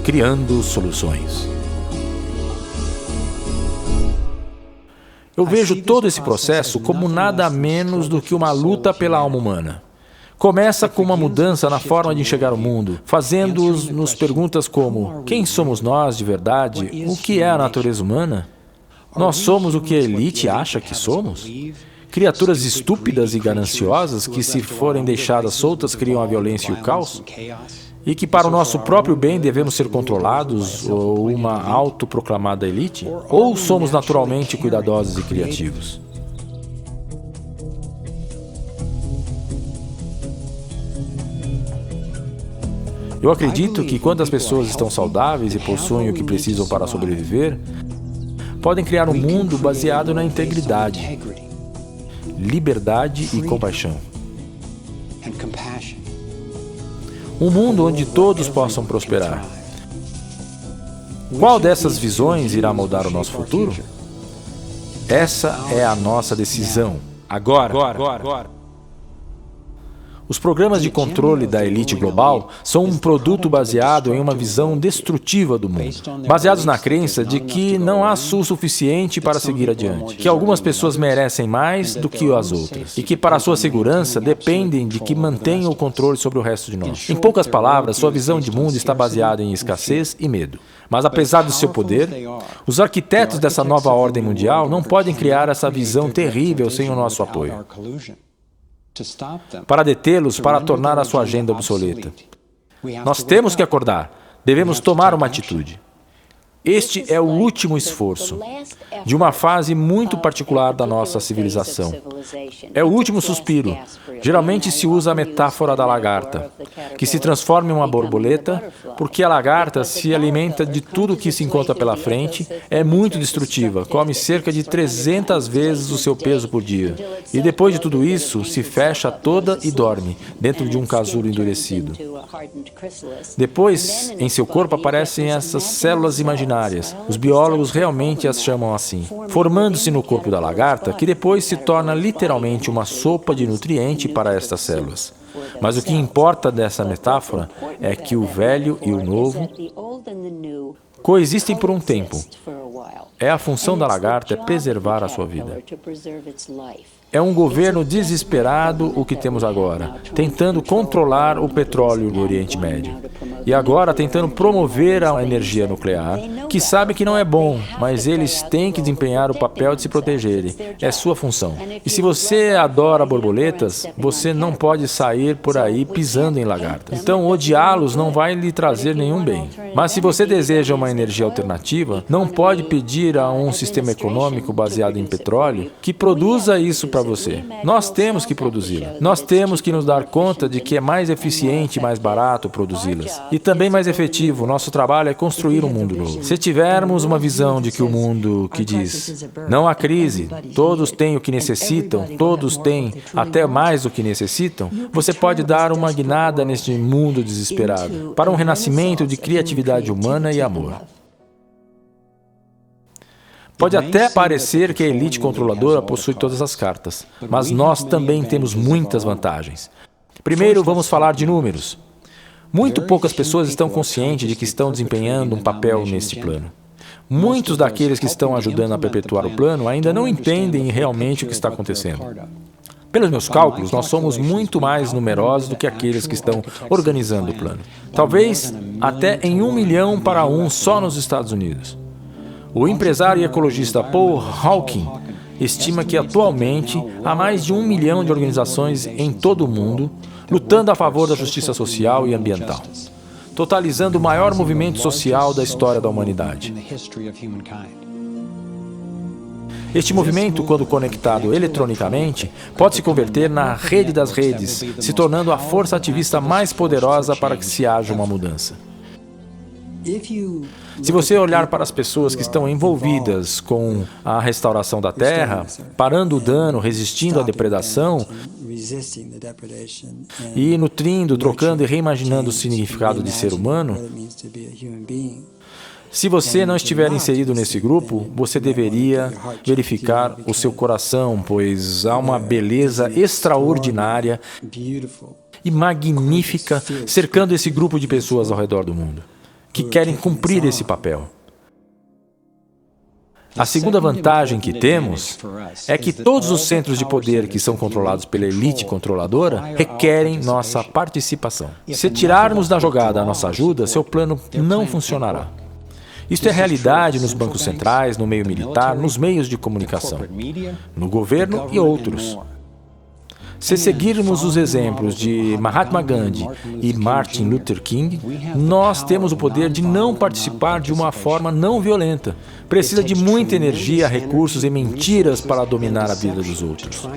criando soluções. Eu vejo todo esse processo como nada menos do que uma luta pela alma humana. Começa com uma mudança na forma de enxergar o mundo, fazendo-nos perguntas como: quem somos nós de verdade? O que é a natureza humana? Nós somos o que a elite acha que somos? Criaturas estúpidas e gananciosas que, se forem deixadas soltas, criam a violência e o caos? E que para o nosso próprio bem devemos ser controlados, ou uma autoproclamada elite? Ou somos naturalmente cuidadosos e criativos? Eu acredito que quando as pessoas estão saudáveis e possuem o que precisam para sobreviver, podem criar um mundo baseado na integridade, liberdade e compaixão. Um mundo onde todos possam prosperar. Qual dessas visões irá moldar o nosso futuro? Essa é a nossa decisão, agora. Os programas de controle da elite global são um produto baseado em uma visão destrutiva do mundo, baseados na crença de que não há sul suficiente para seguir adiante, que algumas pessoas merecem mais do que as outras, e que para sua segurança dependem de que mantenham o controle sobre o resto de nós. Em poucas palavras, sua visão de mundo está baseada em escassez e medo. Mas apesar do seu poder, os arquitetos dessa nova ordem mundial não podem criar essa visão terrível sem o nosso apoio. Para detê-los, para tornar a sua agenda obsoleta. Nós temos que acordar, devemos tomar uma atitude. Este é o último esforço de uma fase muito particular da nossa civilização. É o último suspiro. Geralmente se usa a metáfora da lagarta, que se transforma em uma borboleta, porque a lagarta se alimenta de tudo que se encontra pela frente, é muito destrutiva, come cerca de 300 vezes o seu peso por dia. E depois de tudo isso, se fecha toda e dorme, dentro de um casulo endurecido. Depois, em seu corpo aparecem essas células imaginárias. Os biólogos realmente as chamam assim, formando-se no corpo da lagarta, que depois se torna literalmente uma sopa de nutriente para estas células. Mas o que importa dessa metáfora é que o velho e o novo coexistem por um tempo. A função da lagarta é preservar a sua vida. É um governo desesperado o que temos agora, tentando controlar o petróleo do Oriente Médio. E agora tentando promover a energia nuclear, que sabe que não é bom, mas eles têm que desempenhar o papel de se protegerem. É sua função. E se você adora borboletas, você não pode sair por aí pisando em lagartas. Então, odiá-los não vai lhe trazer nenhum bem. Mas se você deseja uma energia alternativa, não pode pedir a um sistema econômico baseado em petróleo que produza isso para você. Nós temos que produzi-la. Nós temos que nos dar conta de que é mais eficiente e mais barato produzi-las. E também mais efetivo, nosso trabalho é construir um mundo novo. Se tivermos uma visão de que o mundo que diz, não há crise, todos têm o que necessitam, todos têm até mais do que necessitam, você pode dar uma guinada neste mundo desesperado, para um renascimento de criatividade humana e amor. Pode até parecer que a elite controladora possui todas as cartas, mas nós também temos muitas vantagens. Primeiro, vamos falar de números. Muito poucas pessoas estão conscientes de que estão desempenhando um papel neste plano. Muitos daqueles que estão ajudando a perpetuar o plano ainda não entendem realmente o que está acontecendo. Pelos meus cálculos, nós somos muito mais numerosos do que aqueles que estão organizando o plano. Talvez até em 1 milhão para 1 só nos Estados Unidos. O empresário e ecologista Paul Hawking estima que atualmente há mais de 1 milhão de organizações em todo o mundo lutando a favor da justiça social e ambiental, totalizando o maior movimento social da história da humanidade. Este movimento, quando conectado eletronicamente, pode se converter na rede das redes, se tornando a força ativista mais poderosa para que se haja uma mudança. Se você olhar para as pessoas que estão envolvidas com a restauração da Terra, parando o dano, resistindo à depredação, e nutrindo, trocando e reimaginando o significado de ser humano, se você não estiver inserido nesse grupo, você deveria verificar o seu coração, pois há uma beleza extraordinária e magnífica cercando esse grupo de pessoas ao redor do mundo. que querem cumprir esse papel. A segunda vantagem que temos é que todos os centros de poder que são controlados pela elite controladora requerem nossa participação. Se tirarmos da jogada a nossa ajuda, seu plano não funcionará. Isto é realidade nos bancos centrais, no meio militar, nos meios de comunicação, no governo e outros. Se seguirmos os exemplos de Mahatma Gandhi e Martin Luther King, nós temos o poder de não participar de uma forma não violenta. Precisa de muita energia, recursos e mentiras para dominar a vida dos outros.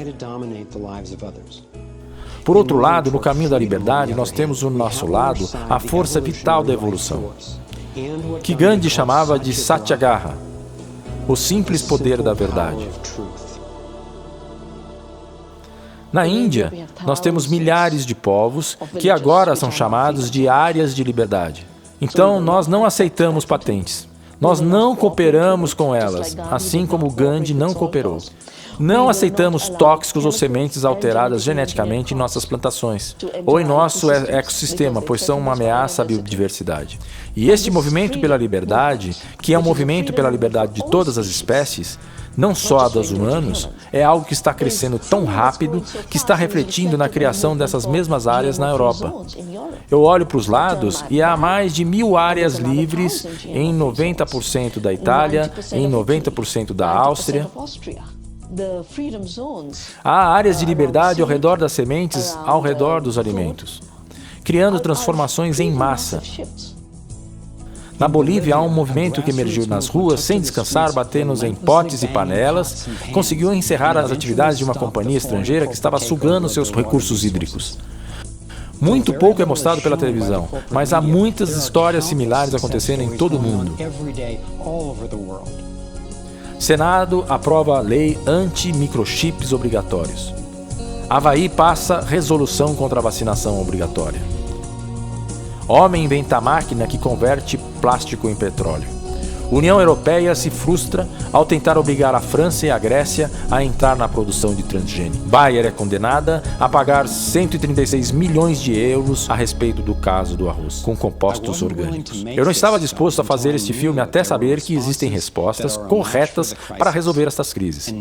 Por outro lado, no caminho da liberdade, nós temos ao nosso lado a força vital da evolução, que Gandhi chamava de Satyagraha, o simples poder da verdade. Na Índia, nós temos milhares de povos que agora são chamados de áreas de liberdade. Então, nós não aceitamos patentes. Nós não cooperamos com elas, assim como Gandhi não cooperou. Não aceitamos tóxicos ou sementes alteradas geneticamente em nossas plantações ou em nosso ecossistema, pois são uma ameaça à biodiversidade. E este movimento pela liberdade, que é um movimento pela liberdade de todas as espécies, não só a dos humanos, é algo que está crescendo tão rápido que está refletindo na criação dessas mesmas áreas na Europa. Eu olho para os lados e há mais de 1000 áreas livres em 90% da Itália, em 90% da Áustria. Há áreas de liberdade ao redor das sementes, ao redor dos alimentos, criando transformações em massa. Na Bolívia, há um movimento que emergiu nas ruas sem descansar, batendo em potes e panelas, conseguiu encerrar as atividades de uma companhia estrangeira que estava sugando seus recursos hídricos. Muito pouco é mostrado pela televisão, mas há muitas histórias similares acontecendo em todo o mundo. Senado aprova a lei anti-microchips obrigatórios. Havaí passa resolução contra a vacinação obrigatória. Homem inventa máquina que converte plástico em petróleo. União Europeia se frustra ao tentar obrigar a França e a Grécia a entrar na produção de transgênico. Bayer é condenada a pagar 136 milhões de euros a respeito do caso do arroz, com compostos orgânicos. Eu não estava disposto a fazer este filme até saber que existem respostas corretas para resolver estas crises.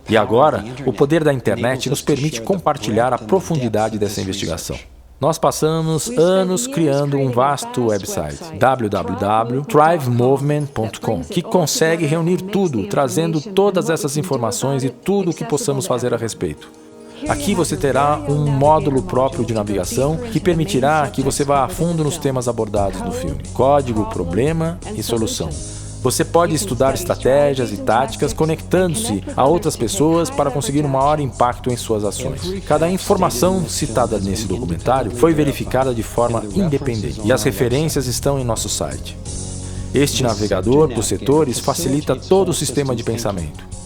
E agora, o poder da internet nos permite compartilhar a profundidade dessa investigação. Nós passamos anos criando um vasto website, www.thrivemovement.com, que consegue reunir tudo, trazendo todas essas informações e tudo o que possamos fazer a respeito. Aqui você terá um módulo próprio de navegação que permitirá que você vá a fundo nos temas abordados no filme: código, problema e solução. Você pode estudar estratégias e táticas conectando-se a outras pessoas para conseguir um maior impacto em suas ações. Cada informação citada nesse documentário foi verificada de forma independente e as referências estão em nosso site. Este navegador por setores facilita todo o sistema de pensamento.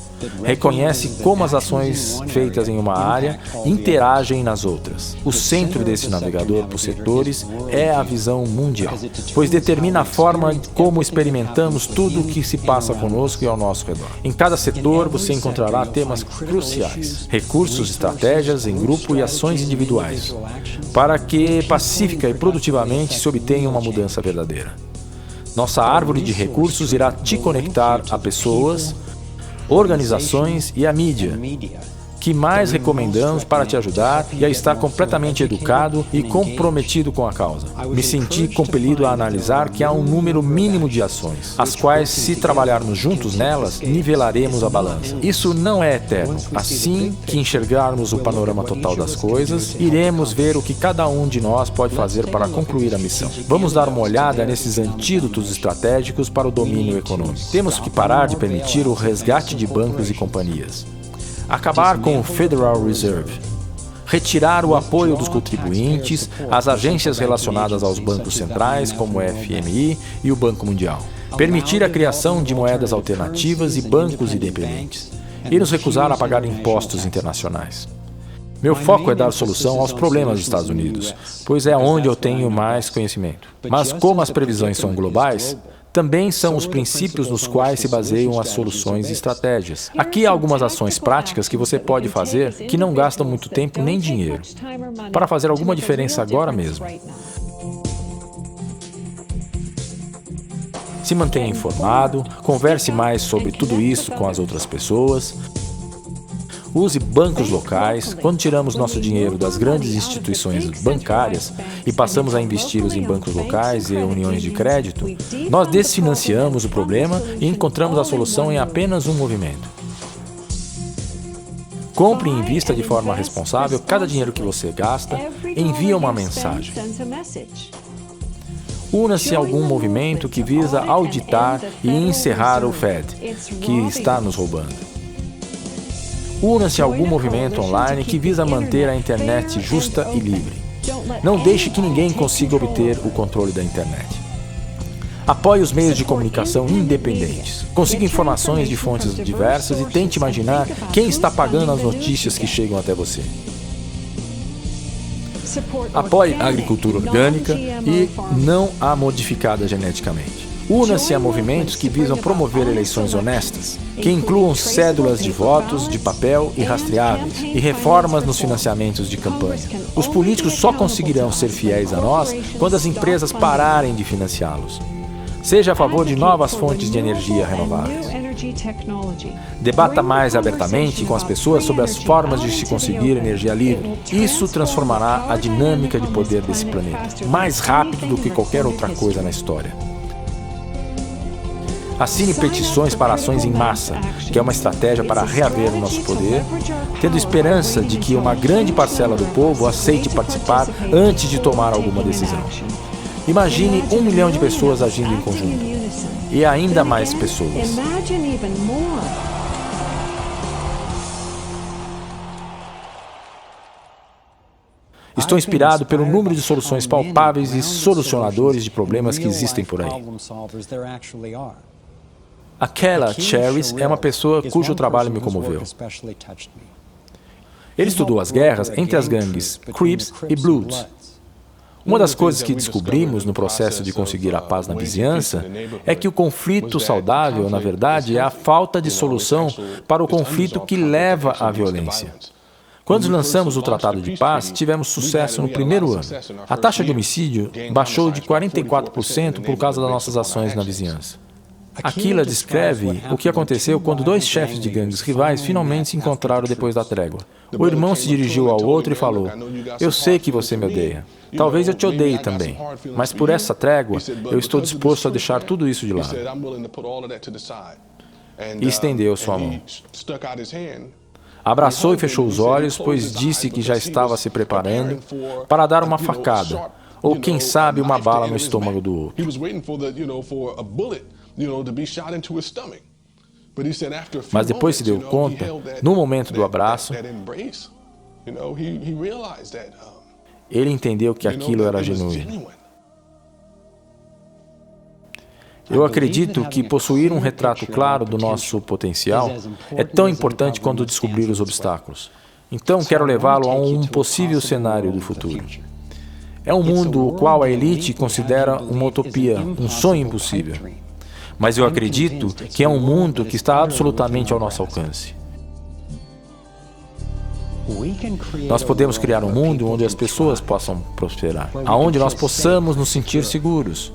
Reconhece como as ações feitas em uma área interagem nas outras. O centro desse navegador por setores é a visão mundial, pois determina a forma como experimentamos tudo o que se passa conosco e ao nosso redor. Em cada setor você encontrará temas cruciais, recursos, estratégias em grupo e ações individuais, para que pacífica e produtivamente se obtenha uma mudança verdadeira. Nossa árvore de recursos irá te conectar a pessoas, organizações e a mídia, que mais recomendamos para te ajudar e a estar completamente educado e comprometido com a causa. Me senti compelido a analisar que há um número mínimo de ações, as quais, se trabalharmos juntos nelas, nivelaremos a balança. Isso não é eterno. Assim que enxergarmos o panorama total das coisas, iremos ver o que cada um de nós pode fazer para concluir a missão. Vamos dar uma olhada nesses antídotos estratégicos para o domínio econômico. Temos que parar de permitir o resgate de bancos e companhias. Acabar com o Federal Reserve. Retirar o apoio dos contribuintes às agências relacionadas aos bancos centrais, como o FMI e o Banco Mundial. Permitir a criação de moedas alternativas e bancos independentes. E nos recusar a pagar impostos internacionais. Meu foco é dar solução aos problemas dos Estados Unidos, pois é onde eu tenho mais conhecimento. Mas como as previsões são globais, também são os princípios nos quais se baseiam as soluções e estratégias. Aqui há algumas ações práticas que você pode fazer que não gastam muito tempo nem dinheiro, para fazer alguma diferença agora mesmo. Se mantenha informado, converse mais sobre tudo isso com as outras pessoas. Use bancos locais. Quando tiramos nosso dinheiro das grandes instituições bancárias e passamos a investi-los em bancos locais e uniões de crédito, nós desfinanciamos o problema e encontramos a solução em apenas um movimento. Compre e invista de forma responsável. Cada dinheiro que você gasta, envia uma mensagem. Una-se a algum movimento que visa auditar e encerrar o Fed, que está nos roubando. Una-se a algum movimento online que visa manter a internet justa e livre. Não deixe que ninguém consiga obter o controle da internet. Apoie os meios de comunicação independentes. Consiga informações de fontes diversas e tente imaginar quem está pagando as notícias que chegam até você. Apoie a agricultura orgânica e não a modificada geneticamente. Una-se a movimentos que visam promover eleições honestas, que incluam cédulas de votos, de papel e rastreáveis, e reformas nos financiamentos de campanha. Os políticos só conseguirão ser fiéis a nós quando as empresas pararem de financiá-los. Seja a favor de novas fontes de energia renováveis. Debata mais abertamente com as pessoas sobre as formas de se conseguir energia livre. Isso transformará a dinâmica de poder desse planeta, mais rápido do que qualquer outra coisa na história. Assine petições para ações em massa, que é uma estratégia para reaver o nosso poder, tendo esperança de que uma grande parcela do povo aceite participar antes de tomar alguma decisão. Imagine 1 milhão de pessoas agindo em conjunto. E ainda mais pessoas. Estou inspirado pelo número de soluções palpáveis e solucionadores de problemas que existem por aí. Akela Cherries é uma pessoa cujo trabalho me comoveu. Ele estudou as guerras entre as gangues Crips e Bloods. Uma das coisas que descobrimos no processo de conseguir a paz na vizinhança é que o conflito saudável, na verdade, é a falta de solução para o conflito que leva à violência. Quando lançamos o Tratado de Paz, tivemos sucesso no primeiro ano. A taxa de homicídio baixou de 44% por causa das nossas ações na vizinhança. Aquila descreve o que aconteceu quando 2 chefes de gangues rivais finalmente se encontraram depois da trégua. O irmão se dirigiu ao outro e falou: "Eu sei que você me odeia. Talvez eu te odeie também. Mas por essa trégua, eu estou disposto a deixar tudo isso de lado." E estendeu sua mão. Abraçou e fechou os olhos, pois disse que já estava se preparando para dar uma facada, ou quem sabe uma bala no estômago do outro. Mas depois se deu conta, no momento do abraço, ele entendeu que aquilo era genuíno. Eu acredito que possuir um retrato claro do nosso potencial é tão importante quanto descobrir os obstáculos. Então, quero levá-lo a um possível cenário do futuro. É um mundo o qual a elite considera uma utopia, um sonho impossível. Mas eu acredito que é um mundo que está absolutamente ao nosso alcance. Nós podemos criar um mundo onde as pessoas possam prosperar, onde nós possamos nos sentir seguros,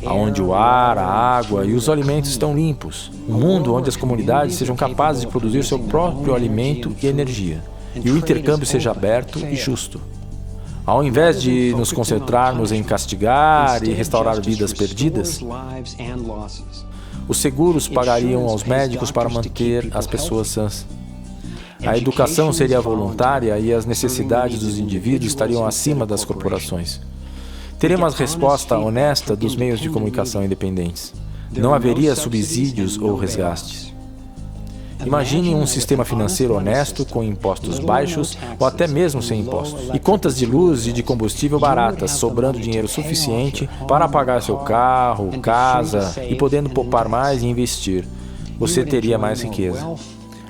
onde o ar, a água e os alimentos estão limpos, um mundo onde as comunidades sejam capazes de produzir seu próprio alimento e energia, e o intercâmbio seja aberto e justo. Ao invés de nos concentrarmos em castigar e restaurar vidas perdidas, os seguros pagariam aos médicos para manter as pessoas sãs. A educação seria voluntária e as necessidades dos indivíduos estariam acima das corporações. Teremos a resposta honesta dos meios de comunicação independentes. Não haveria subsídios ou resgates. Imagine um sistema financeiro honesto com impostos baixos ou até mesmo sem impostos, e contas de luz e de combustível baratas, sobrando dinheiro suficiente para pagar seu carro, casa e podendo poupar mais e investir. Você teria mais riqueza,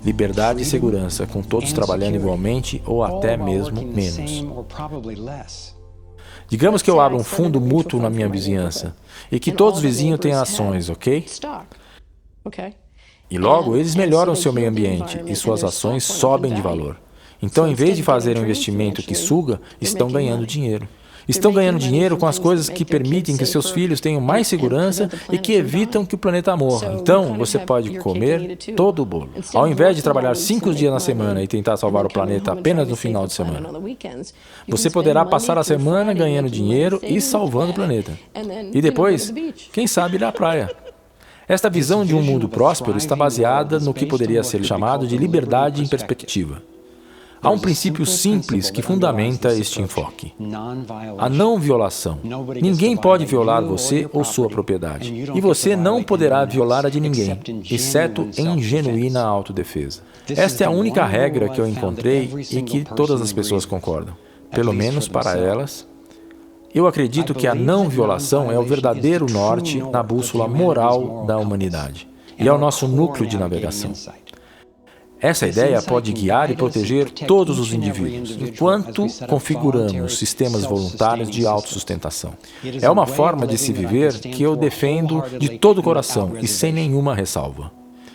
liberdade e segurança, com todos trabalhando igualmente ou até mesmo menos. Digamos que eu abra um fundo mútuo na minha vizinhança e que todos os vizinhos tenham ações, ok? E logo, eles melhoram seu meio ambiente e suas ações sobem de valor. Então, em vez de fazer um investimento que suga, estão ganhando dinheiro. Estão ganhando dinheiro com as coisas que permitem que seus filhos tenham mais segurança e que evitam que o planeta morra. Então, você pode comer todo o bolo. Ao invés de trabalhar 5 dias na semana e tentar salvar o planeta apenas no final de semana, você poderá passar a semana ganhando dinheiro e salvando o planeta. E depois, quem sabe ir à praia. Esta visão de um mundo próspero está baseada no que poderia ser chamado de liberdade em perspectiva. Há um princípio simples que fundamenta este enfoque: a não violação. Ninguém pode violar você ou sua propriedade, e você não poderá violar a de ninguém, exceto em genuína autodefesa. Esta é a única regra que eu encontrei e que todas as pessoas concordam, pelo menos para elas. Eu acredito que a não violação é o verdadeiro norte na bússola moral da humanidade, e é o nosso núcleo de navegação. Essa ideia pode guiar e proteger todos os indivíduos, enquanto configuramos sistemas voluntários de autossustentação. É uma forma de se viver que eu defendo de todo o coração e sem nenhuma ressalva.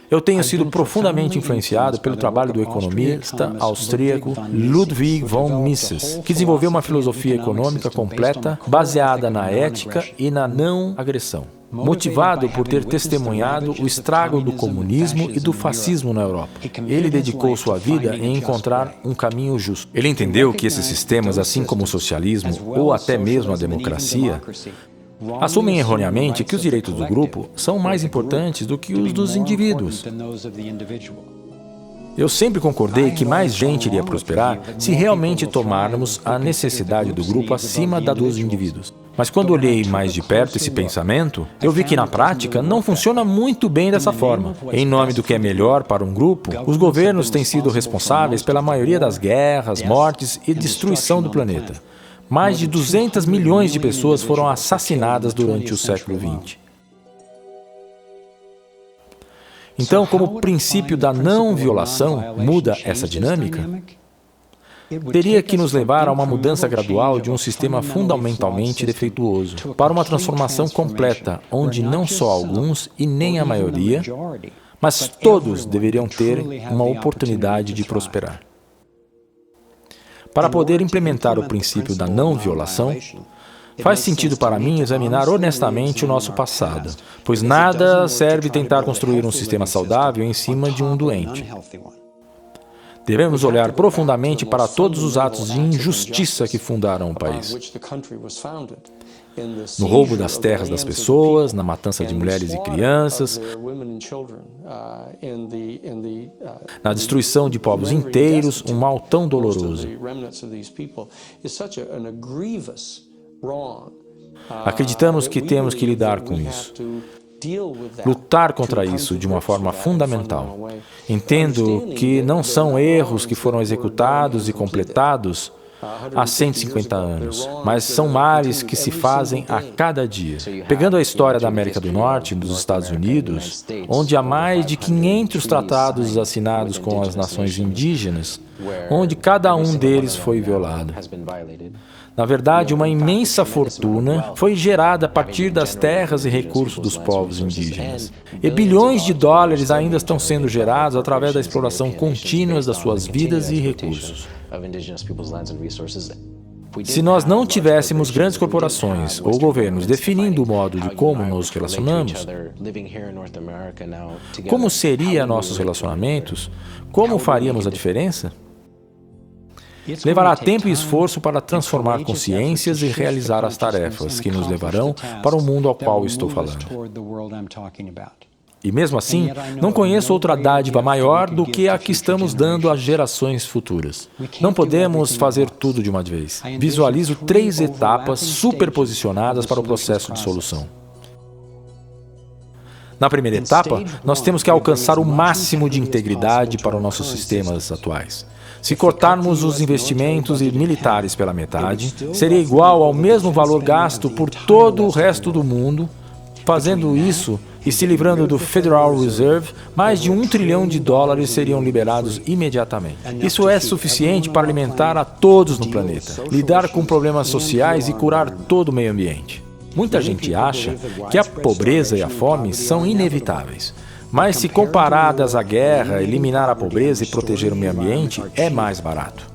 Eu tenho sido profundamente influenciado pelo trabalho do economista austríaco Ludwig von Mises, que desenvolveu uma filosofia econômica completa baseada na ética e na não agressão. Motivado por ter testemunhado o estrago do comunismo e do fascismo na Europa, ele dedicou sua vida em encontrar um caminho justo. Ele entendeu que esses sistemas, assim como o socialismo ou até mesmo a democracia, assumem erroneamente que os direitos do grupo são mais importantes do que os dos indivíduos. Eu sempre concordei que mais gente iria prosperar se realmente tomarmos a necessidade do grupo acima da dos indivíduos. Mas quando olhei mais de perto esse pensamento, eu vi que na prática não funciona muito bem dessa forma. Em nome do que é melhor para um grupo, os governos têm sido responsáveis pela maioria das guerras, mortes e destruição do planeta. Mais de 200 milhões de pessoas foram assassinadas durante o século XX. Então, como o princípio da não violação muda essa dinâmica, teria que nos levar a uma mudança gradual de um sistema fundamentalmente defeituoso para uma transformação completa, onde não só alguns e nem a maioria, mas todos deveriam ter uma oportunidade de prosperar. Para poder implementar o princípio da não violação, faz sentido para mim examinar honestamente o nosso passado, pois nada serve tentar construir um sistema saudável em cima de um doente. Devemos olhar profundamente para todos os atos de injustiça que fundaram o país. No roubo das terras das pessoas, na matança de mulheres e crianças, na destruição de povos inteiros, um mal tão doloroso. Acreditamos que temos que lidar com isso. Lutar contra isso de uma forma fundamental. Entendo que não são erros que foram executados e completados há 150 anos, mas são males que se fazem a cada dia. Pegando a história da América do Norte e dos Estados Unidos, onde há mais de 500 tratados assinados com as nações indígenas, onde cada um deles foi violado. Na verdade, uma imensa fortuna foi gerada a partir das terras e recursos dos povos indígenas. E bilhões de dólares ainda estão sendo gerados através da exploração contínua das suas vidas e recursos. Se nós não tivéssemos grandes corporações ou governos definindo o modo de como nos relacionamos, como seriam nossos relacionamentos? Como faríamos a diferença? Levará tempo e esforço para transformar consciências e realizar as tarefas que nos levarão para o mundo ao qual estou falando. E mesmo assim, não conheço outra dádiva maior do que a que estamos dando às gerações futuras. Não podemos fazer tudo de uma vez. Visualizo 3 etapas superposicionadas para o processo de solução. Na primeira etapa, nós temos que alcançar o máximo de integridade para os nossos sistemas atuais. Se cortarmos os investimentos militares pela metade, seria igual ao mesmo valor gasto por todo o resto do mundo. Fazendo isso e se livrando do Federal Reserve, mais de $1 trilhão seriam liberados imediatamente. Isso é suficiente para alimentar a todos no planeta, lidar com problemas sociais e curar todo o meio ambiente. Muita gente acha que a pobreza e a fome são inevitáveis. Mas se comparadas à guerra, eliminar a pobreza e proteger o meio ambiente é mais barato.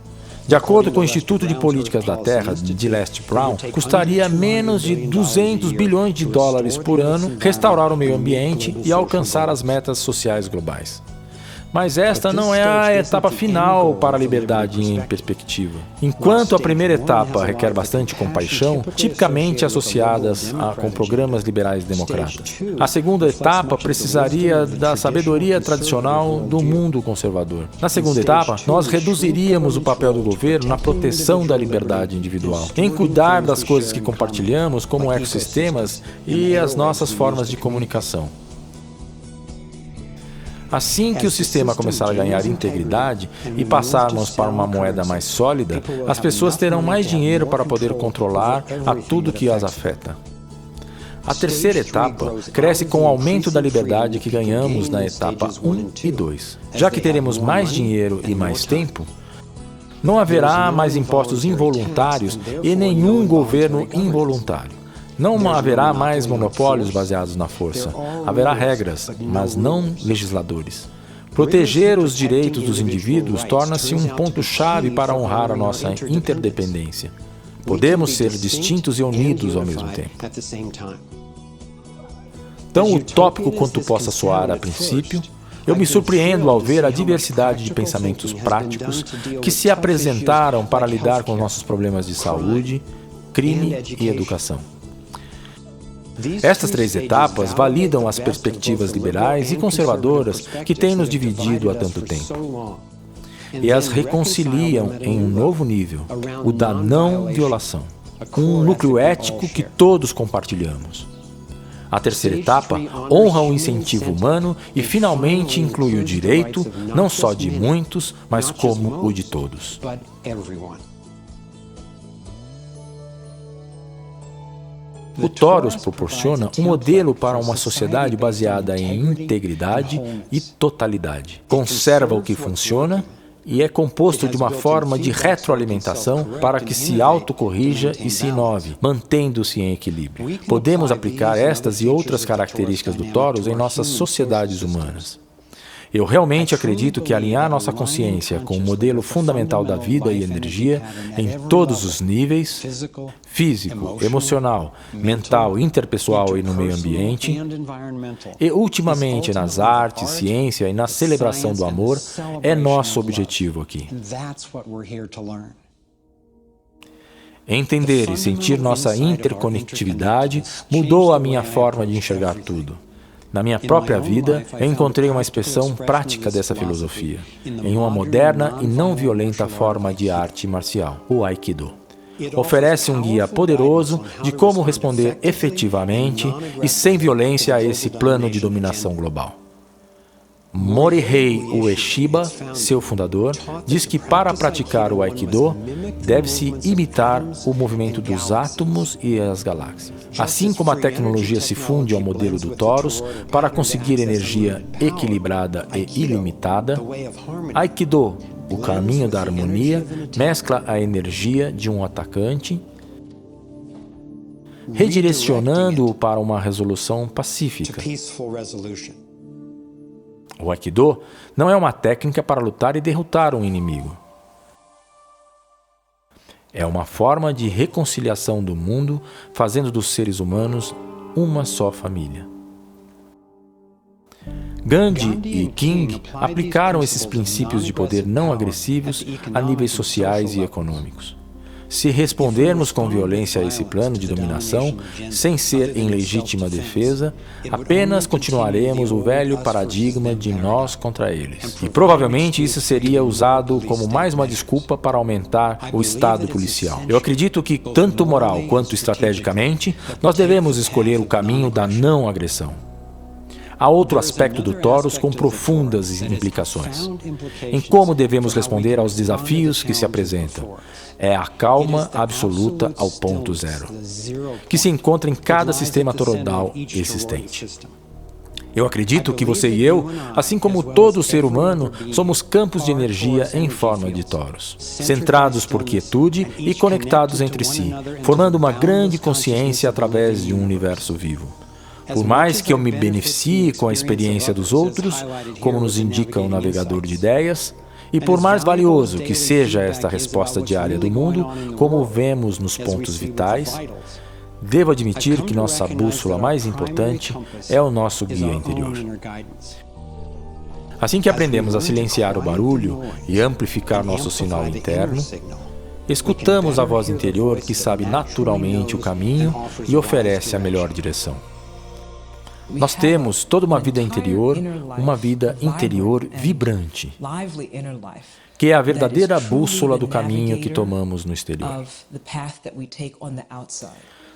De acordo com o Instituto de Políticas da Terra de Leste Brown, custaria menos de 200 bilhões de dólares por ano restaurar o meio ambiente e alcançar as metas sociais globais. Mas esta não é a etapa final para a liberdade em perspectiva. Enquanto a primeira etapa requer bastante compaixão, tipicamente associadas com programas liberais democratas, a segunda etapa precisaria da sabedoria tradicional do mundo conservador. Na segunda etapa, nós reduziríamos o papel do governo na proteção da liberdade individual, em cuidar das coisas que compartilhamos, como ecossistemas e as nossas formas de comunicação. Assim que o sistema começar a ganhar integridade e passarmos para uma moeda mais sólida, as pessoas terão mais dinheiro para poder controlar a tudo que as afeta. A terceira etapa cresce com o aumento da liberdade que ganhamos na etapa 1 e 2. Já que teremos mais dinheiro e mais tempo, não haverá mais impostos involuntários e nenhum governo involuntário. Não haverá mais monopólios baseados na força. Haverá regras, mas não legisladores. Proteger os direitos dos indivíduos torna-se um ponto-chave para honrar a nossa interdependência. Podemos ser distintos e unidos ao mesmo tempo. Tão utópico quanto possa soar a princípio, eu me surpreendo ao ver a diversidade de pensamentos práticos que se apresentaram para lidar com nossos problemas de saúde, crime e educação. Estas três etapas validam as perspectivas liberais e conservadoras que têm nos dividido há tanto tempo. E as reconciliam em um novo nível, o da não-violação, um núcleo ético que todos compartilhamos. A terceira etapa honra o incentivo humano e finalmente inclui o direito, não só de muitos, mas como o de todos. O Toros proporciona um modelo para uma sociedade baseada em integridade e totalidade. Conserva o que funciona e é composto de uma forma de retroalimentação para que se autocorrija e se inove, mantendo-se em equilíbrio. Podemos aplicar estas e outras características do Toros em nossas sociedades humanas. Eu realmente acredito que alinhar nossa consciência com o modelo fundamental da vida e energia em todos os níveis, físico, emocional, mental, interpessoal e no meio ambiente, e ultimamente nas artes, ciência e na celebração do amor, é nosso objetivo aqui. Entender e sentir nossa interconectividade mudou a minha forma de enxergar tudo. Na minha própria vida, eu encontrei uma expressão prática dessa filosofia, em uma moderna e não violenta forma de arte marcial, o Aikido. Oferece um guia poderoso de como responder efetivamente e sem violência a esse plano de dominação global. Morihei Ueshiba, seu fundador, diz que para praticar o Aikido, deve-se imitar o movimento dos átomos e as galáxias. Assim como a tecnologia se funde ao modelo do Toros para conseguir energia equilibrada e ilimitada, Aikido, o caminho da harmonia, mescla a energia de um atacante, redirecionando-o para uma resolução pacífica. O Aikido não é uma técnica para lutar e derrotar um inimigo. É uma forma de reconciliação do mundo, fazendo dos seres humanos uma só família. Gandhi e King aplicaram esses princípios de poder não agressivos a níveis sociais e econômicos. Se respondermos com violência a esse plano de dominação, sem ser em legítima defesa, apenas continuaremos o velho paradigma de nós contra eles. E provavelmente isso seria usado como mais uma desculpa para aumentar o estado policial. Eu acredito que, tanto moral quanto estrategicamente, nós devemos escolher o caminho da não agressão. Há outro aspecto do Toros com profundas implicações, em como devemos responder aos desafios que se apresentam. É a calma absoluta ao ponto zero, que se encontra em cada sistema toroidal existente. Eu acredito que você e eu, assim como todo ser humano, somos campos de energia em forma de toros, centrados por quietude e conectados entre si, formando uma grande consciência através de um universo vivo. Por mais que eu me beneficie com a experiência dos outros, como nos indica o navegador de ideias, E por mais valioso que seja esta resposta diária do mundo, como vemos nos pontos vitais, devo admitir que nossa bússola mais importante é o nosso guia interior. Assim que aprendemos a silenciar o barulho e amplificar nosso sinal interno, escutamos a voz interior que sabe naturalmente o caminho e oferece a melhor direção. Nós temos toda uma vida interior vibrante, que é a verdadeira bússola do caminho que tomamos no exterior.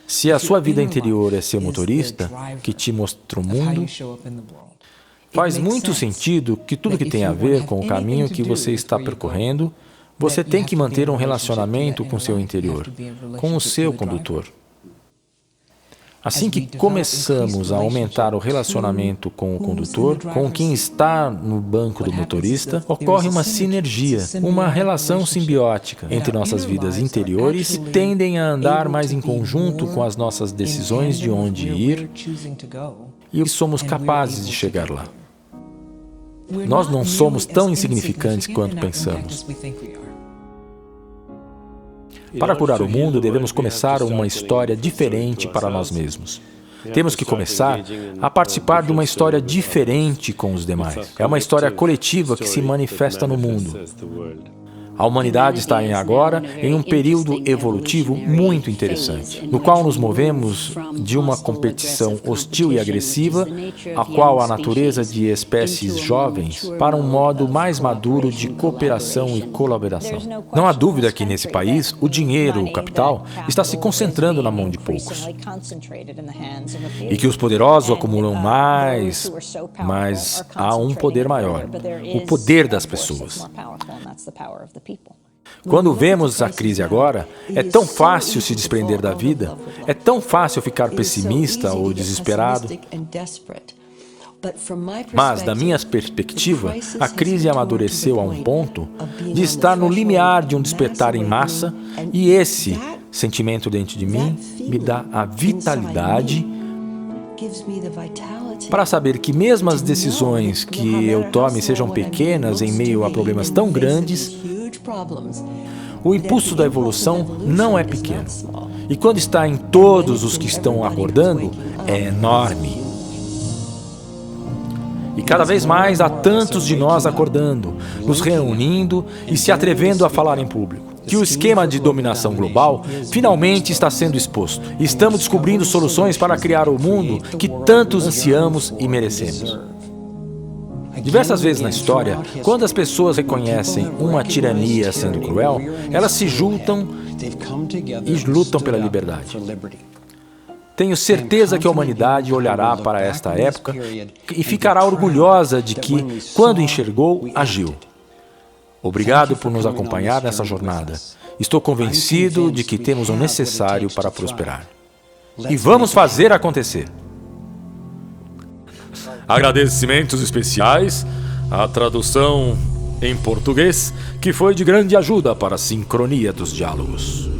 Se a sua vida interior é seu motorista, que te mostra o mundo, faz muito sentido que tudo que tem a ver com o caminho que você está percorrendo, você tem que manter um relacionamento com seu interior, com o seu condutor. Assim que começamos a aumentar o relacionamento com o condutor, com quem está no banco do motorista, ocorre uma sinergia, uma relação simbiótica entre nossas vidas interiores que tendem a andar mais em conjunto com as nossas decisões de onde ir e somos capazes de chegar lá. Nós não somos tão insignificantes quanto pensamos. Para curar o mundo, devemos começar uma história diferente para nós mesmos. Temos que começar a participar de uma história diferente com os demais. É uma história coletiva que se manifesta no mundo. A humanidade está agora em um período evolutivo muito interessante, no qual nos movemos de uma competição hostil e agressiva, a qual a natureza de espécies jovens, para um modo mais maduro de cooperação e colaboração. Não há dúvida que nesse país, o dinheiro, o capital, está se concentrando na mão de poucos. E que os poderosos acumulam mais, mas há um poder maior, o poder das pessoas. Quando vemos a crise agora, é tão fácil se desprender da vida, é tão fácil ficar pessimista ou desesperado. Mas, da minha perspectiva, a crise amadureceu a um ponto de estar no limiar de um despertar em massa, e esse sentimento dentro de mim me dá a vitalidade para saber que mesmo as decisões que eu tome sejam pequenas em meio a problemas tão grandes, o impulso da evolução não é pequeno. E quando está em todos os que estão acordando, é enorme. E cada vez mais há tantos de nós acordando, nos reunindo e se atrevendo a falar em público. Que o esquema de dominação global finalmente está sendo exposto. E estamos descobrindo soluções para criar o mundo que tantos ansiamos e merecemos. Diversas vezes na história, quando as pessoas reconhecem uma tirania sendo cruel, elas se juntam e lutam pela liberdade. Tenho certeza que a humanidade olhará para esta época e ficará orgulhosa de que, quando enxergou, agiu. Obrigado por nos acompanhar nessa jornada. Estou convencido de que temos o necessário para prosperar. E vamos fazer acontecer. Agradecimentos especiais à tradução em português, que foi de grande ajuda para a sincronia dos diálogos.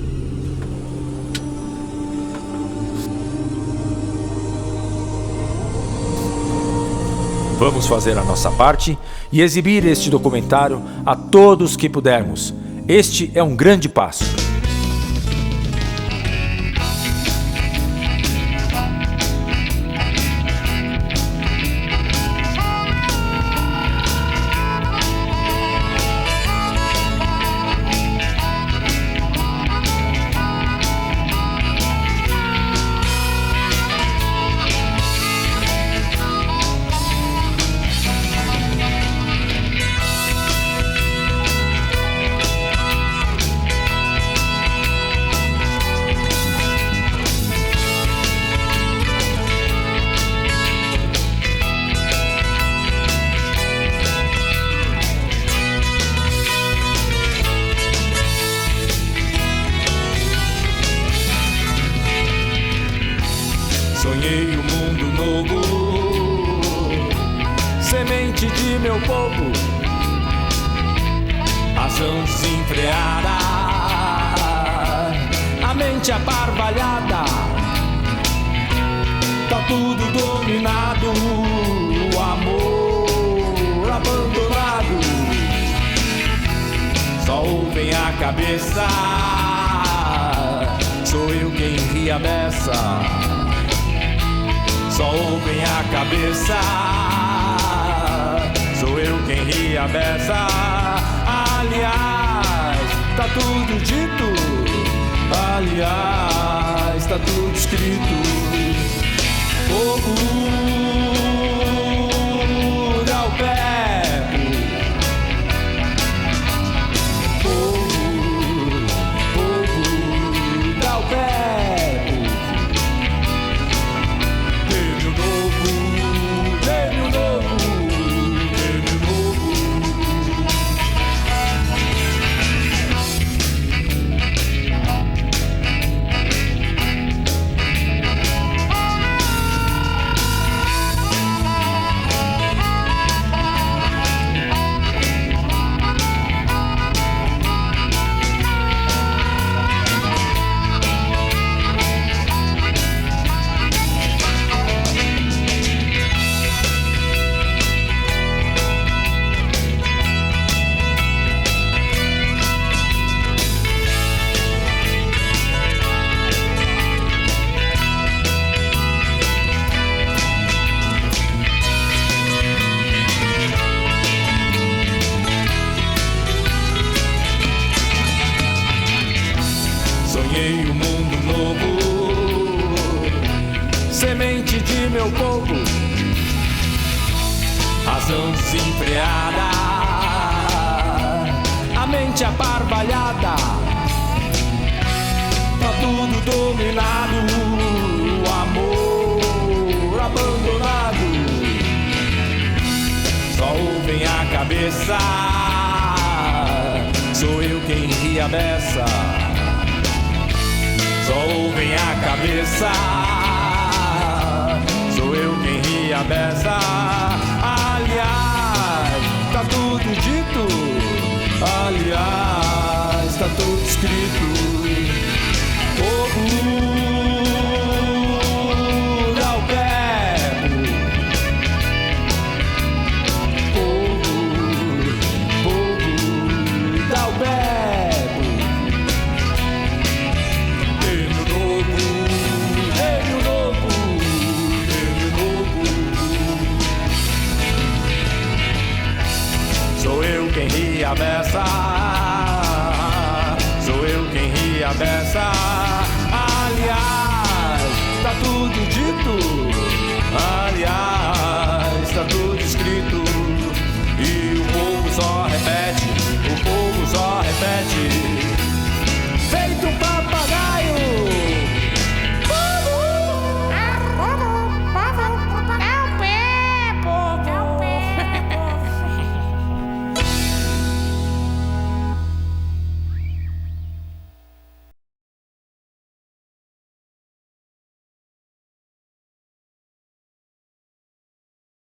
Vamos fazer a nossa parte e exibir este documentário a todos que pudermos. Este é um grande passo. Sonhei um mundo novo, semente de meu povo, ação desenfreada, a mente aparvalhada, tá tudo dominado, o amor abandonado. ouvem a cabeça, sou eu quem ri a beça. Só ouvem a cabeça, sou eu quem ri a beça. Aliás, tá tudo dito, aliás, tá tudo escrito. Fogo dá o pé, fogo dá o pé. Dê-me o novo, dê-me o novo, dê-me o novo. Sonhei um mundo novo, semente de meu povo, razão desenfreada, a mente aparvalhada, tá tudo dominado, o amor abandonado. Só ouvem a cabeça, sou eu quem ri a beça. Só ouvem a cabeça, sou eu quem ri a beça. Aliás, tá tudo dito, aliás, tá tudo escrito. Fogo dá o pé, fogo dá o pé. Sou eu quem ri a beça, sou eu quem ri a beça.